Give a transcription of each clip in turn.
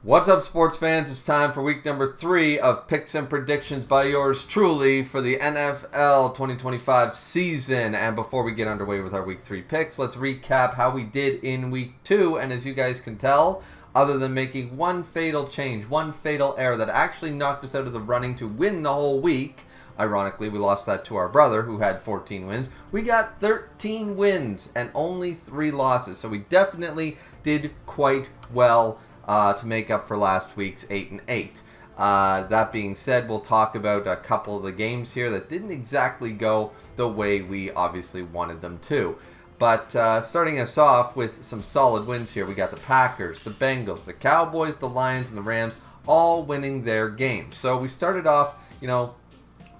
What's up, sports fans? It's time for week number 3 of picks and predictions by yours truly for the NFL 2025 season. And before we get underway with our week 3 picks, let's recap how we did in week 2. And as you guys can tell, other than making one fatal change, one fatal error that actually knocked us out of the running to win the whole week, ironically, we lost that to our brother who had 14 wins. We got 13 wins and only 3 losses. So we definitely did quite well to make up for last week's 8-8. That being said, we'll talk about a couple of the games here that didn't exactly go the way we obviously wanted them to. But starting us off with some solid wins here, we got the Packers, the Bengals, the Cowboys, the Lions, and the Rams all winning their games. So we started off,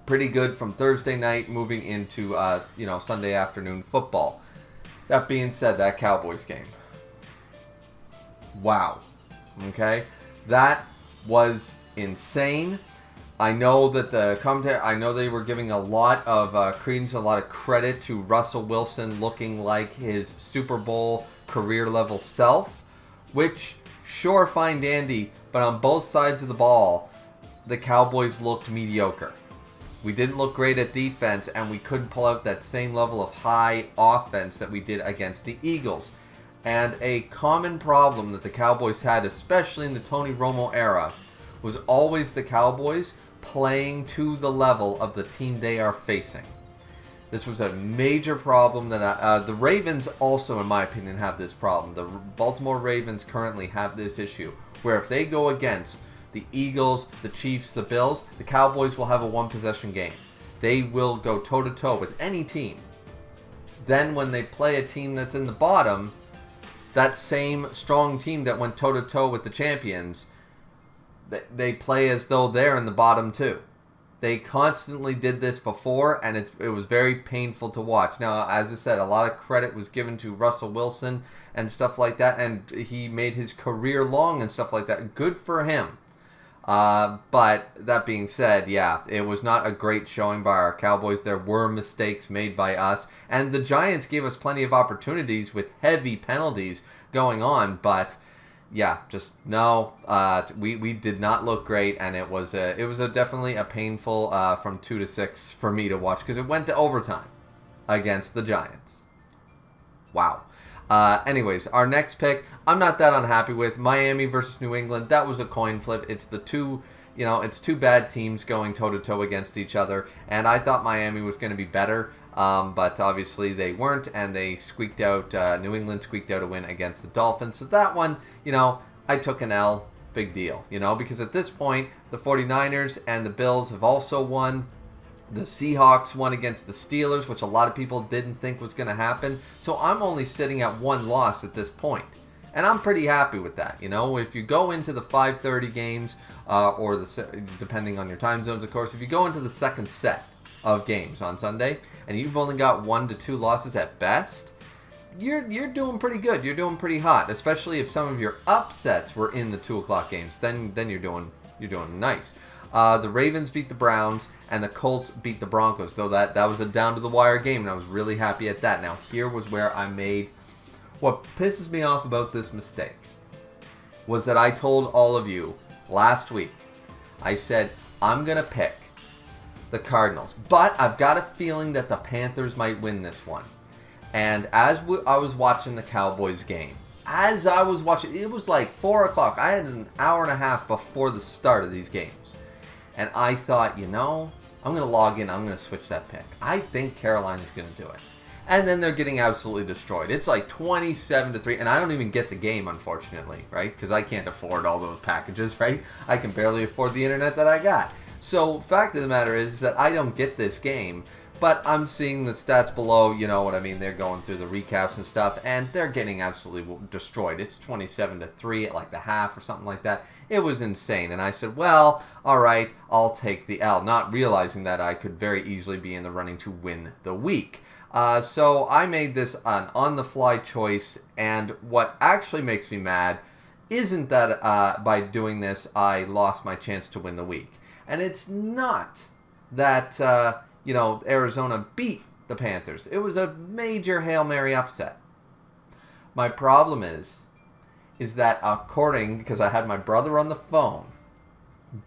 pretty good from Thursday night moving into, Sunday afternoon football. That being said, that Cowboys game. Wow. Okay, that was insane. I know that the commentator, I know they were giving a lot of credence, a lot of credit to Russell Wilson looking like his Super Bowl career level self, which sure, fine dandy, but on both sides of the ball, the Cowboys looked mediocre. We didn't look great at defense, and we couldn't pull out that same level of high offense that we did against the Eagles. And a common problem that the Cowboys had, especially in the Tony Romo era, was always the Cowboys playing to the level of the team they are facing. This was a major problem that the Ravens also, in my opinion, have this problem. The Baltimore Ravens currently have this issue, where if they go against the Eagles, the Chiefs, the Bills, the Cowboys will have a one-possession game. They will go toe-to-toe with any team. Then when they play a team that's in the bottom, that same strong team that went toe-to-toe with the champions, they play as though they're in the bottom too. They constantly did this before, and it was very painful to watch. Now, as I said, a lot of credit was given to Russell Wilson and stuff like that, and he made his career long and stuff like that. Good for him. But that being said, yeah, it was not a great showing by our Cowboys. There were mistakes made by us, and the Giants gave us plenty of opportunities with heavy penalties going on, but yeah, just no, we did not look great, and it was definitely a painful from 2-6 for me to watch, because it went to overtime against the Giants. Wow. Anyways, our next pick, I'm not that unhappy with. Miami versus New England. That was a coin flip. It's two bad teams going toe-to-toe against each other, and I thought Miami was going to be better, but obviously they weren't, and they squeaked out, New England squeaked out a win against the Dolphins. So that one, I took an L. Big deal, because at this point, the 49ers and the Bills have also won. The Seahawks won against the Steelers, which a lot of people didn't think was going to happen. So I'm only sitting at 1 loss at this point. And I'm pretty happy with that. If you go into the 5:30 games, or depending on your time zones, of course, if you go into the second set of games on Sunday, and you've only got 1 to 2 losses at best, you're doing pretty good. You're doing pretty hot, especially if some of your upsets were in the 2 o'clock games. Then you're doing nice. The Ravens beat the Browns, and the Colts beat the Broncos, though that was a down-to-the-wire game, and I was really happy at that. Now, here was where I made... What pisses me off about this mistake was that I told all of you last week, I said, I'm going to pick the Cardinals, but I've got a feeling that the Panthers might win this one. And as I was watching the Cowboys game, it was like 4 o'clock. I had an hour and a half before the start of these games. And I thought, I'm going to log in. I'm going to switch that pick. I think Carolina's going to do it. And then they're getting absolutely destroyed. It's like 27-3. And I don't even get the game, unfortunately, right? Because I can't afford all those packages, right? I can barely afford the internet that I got. So, fact of the matter is that I don't get this game. But I'm seeing the stats below, you know what I mean? They're going through the recaps and stuff, and they're getting absolutely destroyed. It's 27-3 at like the half or something like that. It was insane. And I said, well, all right, I'll take the L, not realizing that I could very easily be in the running to win the week. So I made this an on-the-fly choice, and what actually makes me mad isn't that by doing this I lost my chance to win the week. And it's not that... Arizona beat the Panthers. It was a major Hail Mary upset. My problem is is that because I had my brother on the phone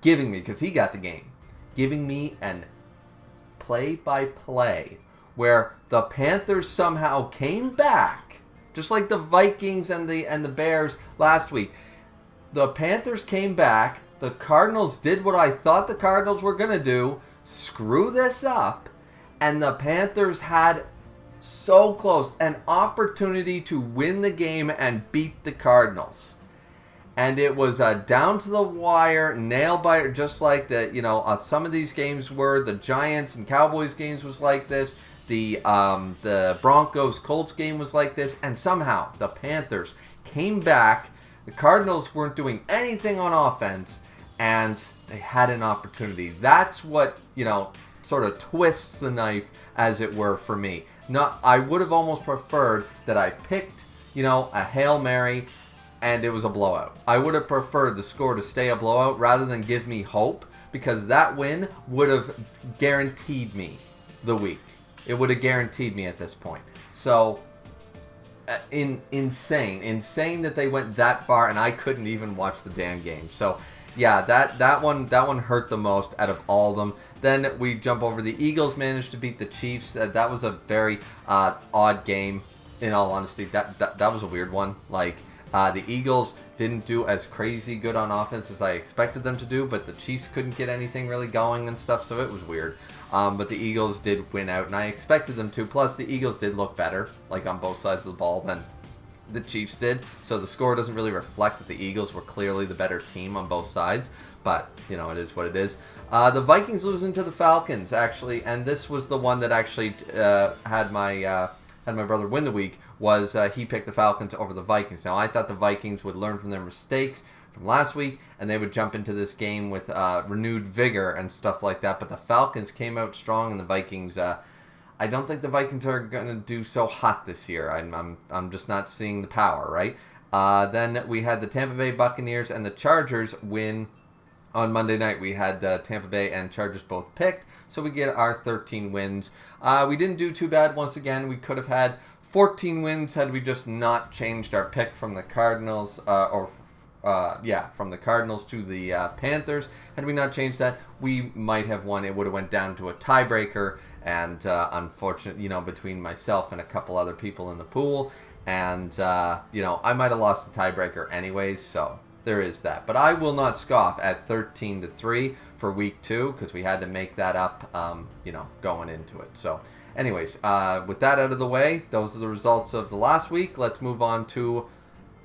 giving me, because he got the game, giving me an play-by-play where the Panthers somehow came back, just like the Vikings and the Bears last week. The Panthers came back. The Cardinals did what I thought the Cardinals were going to do, screw this up, and the Panthers had so close an opportunity to win the game and beat the Cardinals. And it was down to the wire, nail biter, just like some of these games were. The Giants and Cowboys games was like this. The Broncos Colts game was like this. And somehow the Panthers came back. The Cardinals weren't doing anything on offense, and they had an opportunity. That's what, sort of twists the knife, as it were, for me. I would have almost preferred that I picked, a Hail Mary, and it was a blowout. I would have preferred the score to stay a blowout rather than give me hope, because that win would have guaranteed me the week. It would have guaranteed me at this point. So, insane that they went that far, and I couldn't even watch the damn game. So, yeah, that one hurt the most out of all of them. Then we jump over. The Eagles managed to beat the Chiefs. That was a very odd game, in all honesty. That was a weird one. The Eagles didn't do as crazy good on offense as I expected them to do, but the Chiefs couldn't get anything really going and stuff, so it was weird. But the Eagles did win out, and I expected them to. Plus, the Eagles did look better, on both sides of the ball than the Chiefs did. So the score doesn't really reflect that the Eagles were clearly the better team on both sides. But, it is what it is. The Vikings losing to the Falcons, actually, and this was the one that actually had my brother win the week, was he picked the Falcons over the Vikings. Now, I thought the Vikings would learn from their mistakes from last week, and they would jump into this game with renewed vigor and stuff like that. But the Falcons came out strong, and the Vikings, I don't think the Vikings are going to do so hot this year. I'm just not seeing the power, right? Then we had the Tampa Bay Buccaneers and the Chargers win on Monday night. We had Tampa Bay and Chargers both picked, so we get our 13 wins. We didn't do too bad once again. We could have had 14 wins had we just not changed our pick from the Cardinals, from the Cardinals to the Panthers. Had we not changed that, we might have won. It would have went down to a tiebreaker, and unfortunately, between myself and a couple other people in the pool, and I might have lost the tiebreaker anyways, so there is that. But I will not scoff at 13-3 for week 2, because we had to make that up, going into it. So, anyways, with that out of the way, those are the results of the last week. Let's move on to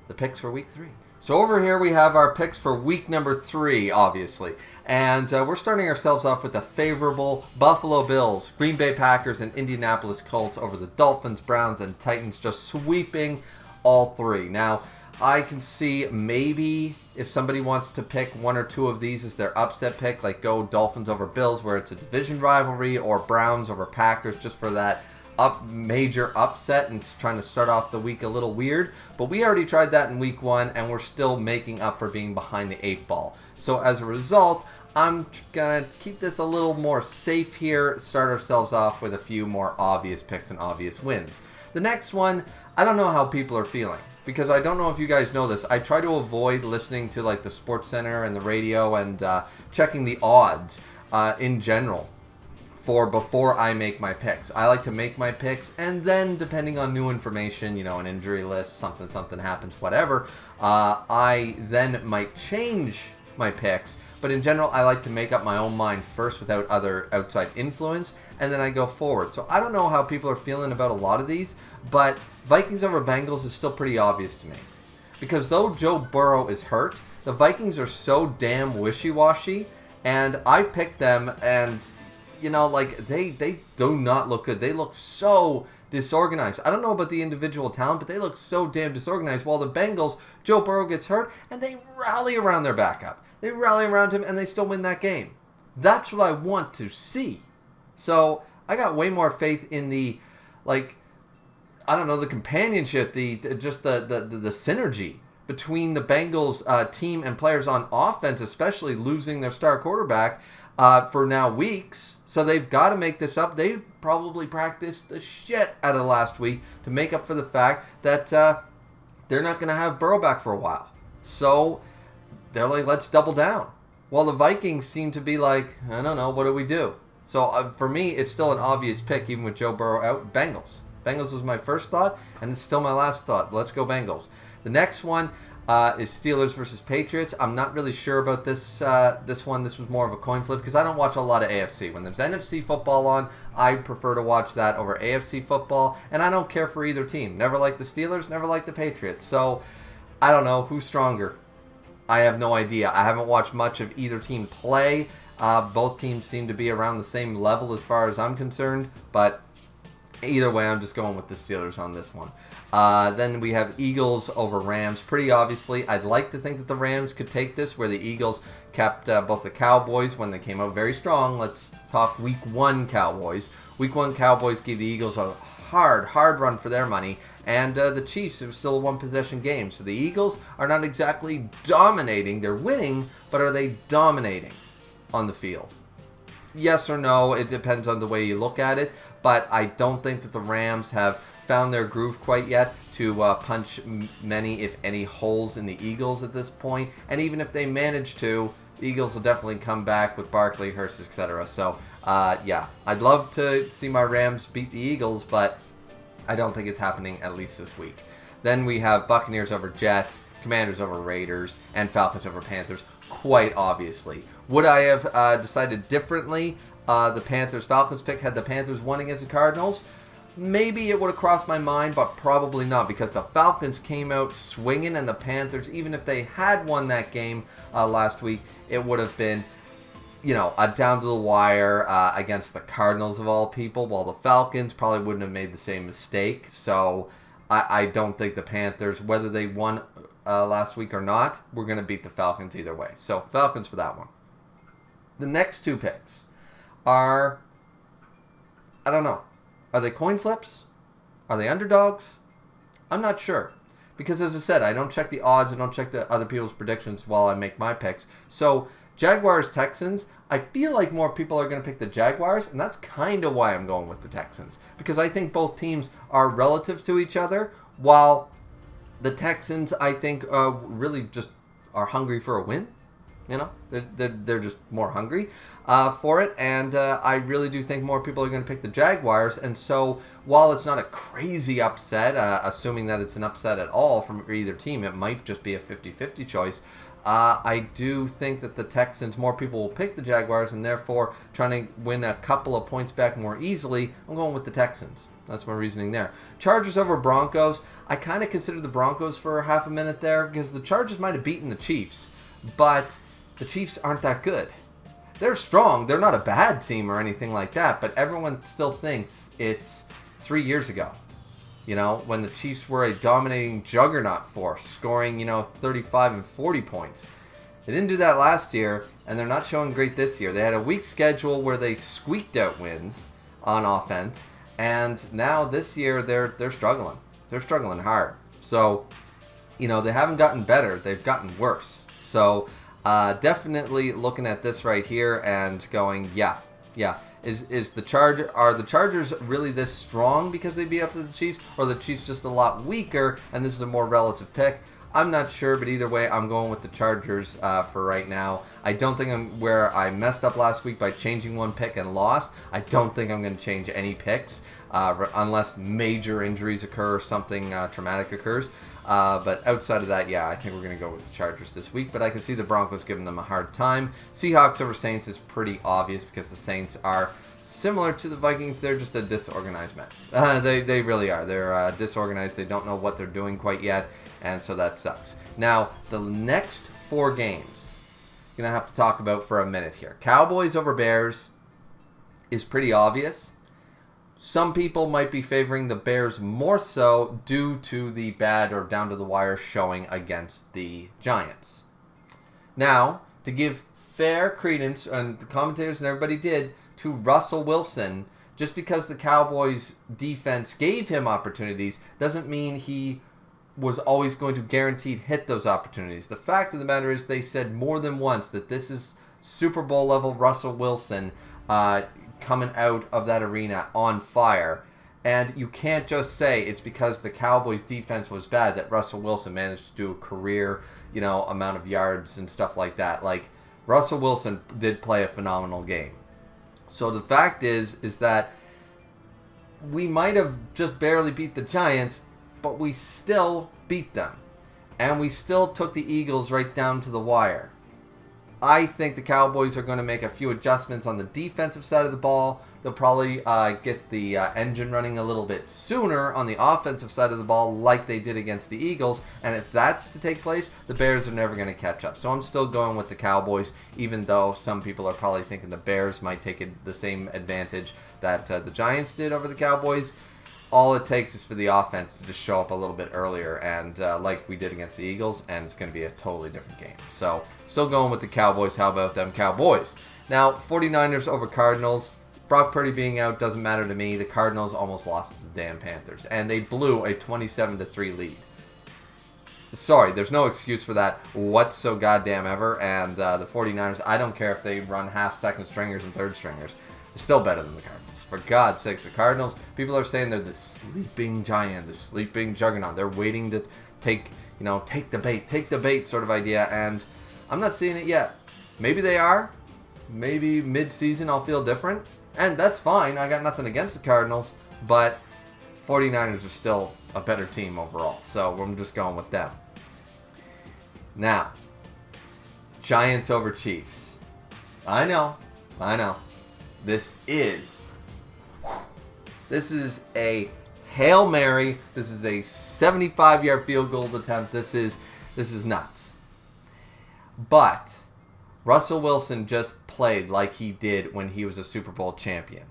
the picks for week 3. So over here we have our picks for week number 3, obviously. And we're starting ourselves off with the favorable Buffalo Bills, Green Bay Packers, and Indianapolis Colts over the Dolphins, Browns, and Titans, just sweeping all 3. Now, I can see maybe if somebody wants to pick one or two of these as their upset pick, like go Dolphins over Bills where it's a division rivalry, or Browns over Packers just for that major upset and trying to start off the week a little weird. But we already tried that in week 1, and we're still making up for being behind the 8 ball. So as a result, I'm going to keep this a little more safe here, start ourselves off with a few more obvious picks and obvious wins. The next one, I don't know how people are feeling, because I don't know if you guys know this. I try to avoid listening to the Sports Center and the radio and checking the odds in general for before I make my picks. I like to make my picks, and then depending on new information, an injury list, something happens, whatever, I then might change my picks. But in general, I like to make up my own mind first without other outside influence, and then I go forward. So I don't know how people are feeling about a lot of these, but Vikings over Bengals is still pretty obvious to me. Because though Joe Burrow is hurt, the Vikings are so damn wishy-washy, and I picked them, and they do not look good. They look so disorganized. I don't know about the individual talent, but they look so damn disorganized. While the Bengals, Joe Burrow gets hurt, and they rally around their backup. They rally around him, and they still win that game. That's what I want to see. So I got way more faith in the, the companionship, the synergy between the Bengals team and players on offense, especially losing their star quarterback for now weeks. So they've got to make this up. They've probably practiced the shit out of last week to make up for the fact that they're not going to have Burrow back for a while. So they're like, let's double down. Well, the Vikings seem to be like, I don't know, what do we do? So for me, it's still an obvious pick, even with Joe Burrow out. Bengals. Bengals was my first thought, and it's still my last thought. Let's go Bengals. The next one is Steelers versus Patriots. I'm not really sure about this one. This was more of a coin flip because I don't watch a lot of AFC. When there's NFC football on, I prefer to watch that over AFC football, and I don't care for either team. Never liked the Steelers, never liked the Patriots. So I don't know who's stronger. I have no idea. I haven't watched much of either team play. Both teams seem to be around the same level as far as I'm concerned, but either way, I'm just going with the Steelers on this one. Then we have Eagles over Rams. Pretty obviously, I'd like to think that the Rams could take this, where the Eagles kept both the Cowboys when they came out very strong. Let's talk Week 1 Cowboys. Week 1 Cowboys gave the Eagles a hard run for their money. And the Chiefs, it was still a one-possession game. So the Eagles are not exactly dominating. They're winning, but are they dominating on the field? Yes or no, it depends on the way you look at it. But I don't think that the Rams have found their groove quite yet to punch many, if any, holes in the Eagles at this point. And even if they manage to, the Eagles will definitely come back with Barkley, Hurst, etc. So, yeah, I'd love to see my Rams beat the Eagles, but I don't think it's happening at least this week. Then we have Buccaneers over Jets, Commanders over Raiders, and Falcons over Panthers, quite obviously. Would I have decided differently? The Panthers-Falcons pick had the Panthers won against the Cardinals. Maybe it would have crossed my mind, but probably not, because the Falcons came out swinging, and the Panthers, even if they had won that game last week, it would have been, you know, a down to the wire against the Cardinals of all people, while the Falcons probably wouldn't have made the same mistake. So I don't think the Panthers, whether they won last week or not, we're going to beat the Falcons either way. So Falcons for that one. The next two picks are, I don't know. Are they coin flips? Are they underdogs? I'm not sure. Because as I said, I don't check the odds. I don't check the other people's predictions while I make my picks. So Jaguars-Texans, I feel like more people are going to pick the Jaguars, and that's kind of why I'm going with the Texans. Because I think both teams are relative to each other, while the Texans, I think, really just are hungry for a win. You know, they're just more hungry for it, and I really do think more people are going to pick the Jaguars. And so, while it's not a crazy upset, assuming that it's an upset at all from either team, it might just be a 50-50 choice. I do think that the Texans, more people will pick the Jaguars, and therefore trying to win a couple of points back more easily, I'm going with the Texans. That's my reasoning there. Chargers over Broncos. I kind of considered the Broncos for half a minute there, because the Chargers might have beaten the Chiefs, but the Chiefs aren't that good. They're strong. They're not a bad team or anything like that, but everyone still thinks it's 3 years ago. You know, when the Chiefs were a dominating juggernaut force, scoring, 35 and 40 points. They didn't do that last year, and they're not showing great this year. They had a weak schedule where they squeaked out wins on offense, and now this year they're struggling. They're struggling hard. So, they haven't gotten better. They've gotten worse. So, definitely looking at this right here and going, yeah. Are the Chargers really this strong because they beat up to the Chiefs, or are the Chiefs just a lot weaker and this is a more relative pick? I'm not sure, but either way, I'm going with the Chargers for right now. I don't think I'm where I messed up last week by changing one pick and lost. I don't think I'm going to change any picks unless major injuries occur or something traumatic occurs. But outside of that, yeah, I think we're going to go with the Chargers this week. But I can see the Broncos giving them a hard time. Seahawks over Saints is pretty obvious because the Saints are similar to the Vikings. They're just a disorganized mess. They really are. They're disorganized. They don't know what they're doing quite yet, and so that sucks. Now, the next 4 games, I'm going to have to talk about for a minute here. Cowboys over Bears is pretty obvious. Some people might be favoring the Bears more so due to the bad or down-to-the-wire showing against the Giants. Now, to give fair credence, and the commentators and everybody did, to Russell Wilson, just because the Cowboys' defense gave him opportunities doesn't mean he was always going to guaranteed hit those opportunities. The fact of the matter is they said more than once that this is Super Bowl-level Russell Wilson coming out of that arena on fire. And you can't just say it's because the Cowboys' defense was bad that Russell Wilson managed to do a career, amount of yards and stuff like that. Like, Russell Wilson did play a phenomenal game. So the fact is that we might have just barely beat the Giants, but we still beat them. And we still took the Eagles right down to the wire. I think the Cowboys are going to make a few adjustments on the defensive side of the ball. They'll probably get the engine running a little bit sooner on the offensive side of the ball like they did against the Eagles. And if that's to take place, the Bears are never going to catch up. So I'm still going with the Cowboys, even though some people are probably thinking the Bears might take the same advantage that the Giants did over the Cowboys. All it takes is for the offense to just show up a little bit earlier, and like we did against the Eagles, and it's going to be a totally different game. So, still going with the Cowboys. How about them Cowboys? Now, 49ers over Cardinals. Brock Purdy being out doesn't matter to me. The Cardinals almost lost to the damn Panthers, and they blew a 27-3 lead. Sorry, there's no excuse for that whatsoever. And the 49ers, I don't care if they run half second stringers and third stringers. They're still better than the Cardinals. For God's sakes, the Cardinals, people are saying they're the sleeping giant, the sleeping juggernaut. They're waiting to take the bait sort of idea, and I'm not seeing it yet. Maybe they are. Maybe mid-season I'll feel different, and that's fine. I got nothing against the Cardinals, but 49ers are still a better team overall, so I'm just going with them. Now, Giants over Chiefs. I know. This is a Hail Mary. This is a 75-yard field goal attempt. This is nuts. But Russell Wilson just played like he did when he was a Super Bowl champion.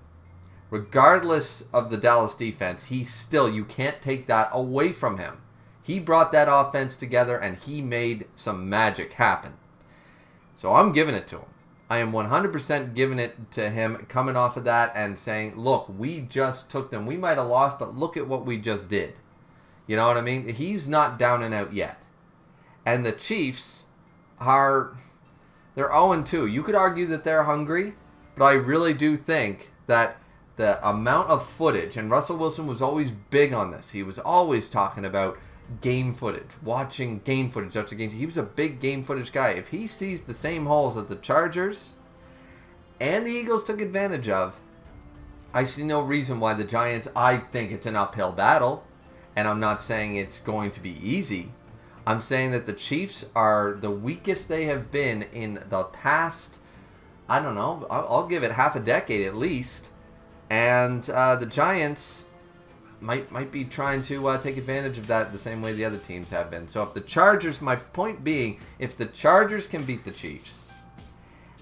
Regardless of the Dallas defense, you can't take that away from him. He brought that offense together and he made some magic happen. So I'm giving it to him. I am 100% giving it to him, coming off of that and saying, look, we just took them. We might have lost, but look at what we just did. You know what I mean? He's not down and out yet. And the Chiefs they're 0-2. You could argue that they're hungry, but I really do think that the amount of footage, and Russell Wilson was always big on this. He was always talking about game footage, watching game footage after game. He was a big game footage guy. If he sees the same holes that the Chargers and the Eagles took advantage of, I see no reason why the Giants, I think it's an uphill battle, and I'm not saying it's going to be easy. I'm saying that the Chiefs are the weakest they have been in the past, I don't know, I'll give it half a decade at least, and the Giants might be trying to take advantage of that the same way the other teams have been. So if the Chargers, my point being, if the Chargers can beat the Chiefs,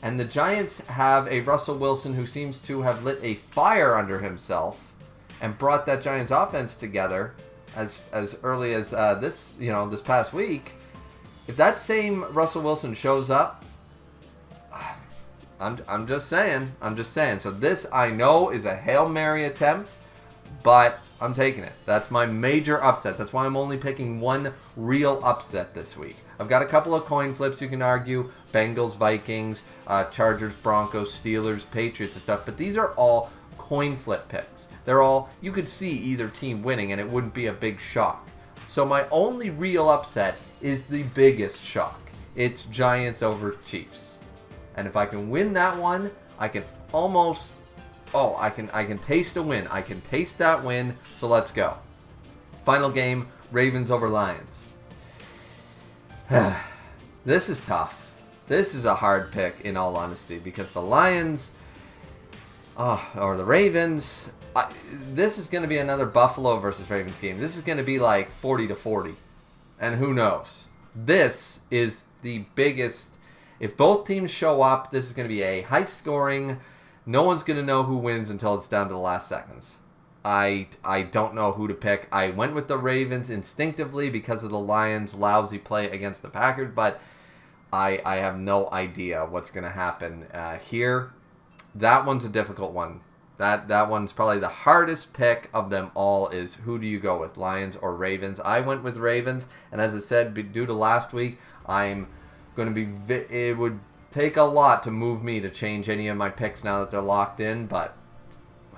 and the Giants have a Russell Wilson who seems to have lit a fire under himself and brought that Giants offense together as early as this past week, if that same Russell Wilson shows up, I'm just saying. So this, I know, is a Hail Mary attempt, but I'm taking it. That's my major upset. That's why I'm only picking one real upset this week. I've got a couple of coin flips you can argue. Bengals, Vikings, Chargers, Broncos, Steelers, Patriots and stuff. But these are all coin flip picks. They're all, you could see either team winning and it wouldn't be a big shock. So my only real upset is the biggest shock. It's Giants over Chiefs. And if I can win that one, I can almost... I can taste a win. I can taste that win, so let's go. Final game, Ravens over Lions. This is tough. This is a hard pick, in all honesty, because the Lions, or the Ravens, this is going to be another Buffalo versus Ravens game. This is going to be like 40-40, and who knows? This is the biggest. If both teams show up, this is going to be a high-scoring. No one's going to know who wins until it's down to the last seconds. I don't know who to pick. I went with the Ravens instinctively because of the Lions' lousy play against the Packers, but I have no idea what's going to happen here. That one's a difficult one. That one's probably the hardest pick of them all is who do you go with, Lions or Ravens? I went with Ravens, and as I said, due to last week, I'm going to be... It would take a lot to move me to change any of my picks now that they're locked in, but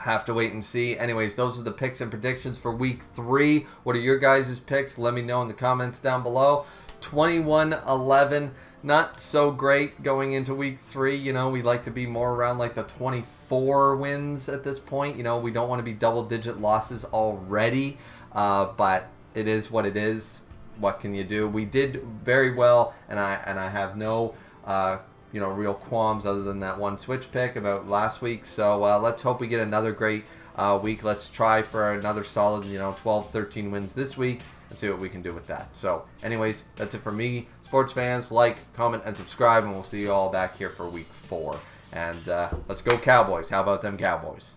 Have to wait and see. Anyways, those are the picks and predictions for week 3. What are your guys' picks? Let me know in the comments down below. 21-11. Not so great going into week 3. You know, we like to be more around like the 24 wins at this point. You know, we don't want to be double-digit losses already. But it is what it is. What can you do? We did very well, and I have no real qualms other than that one switch pick about last week. So let's hope we get another great week. Let's try for another solid 12, 13 wins this week and see what we can do with that. So anyways, that's it for me. Sports fans, like, comment, and subscribe, and we'll see you all back here for week 4. And let's go Cowboys. How about them Cowboys?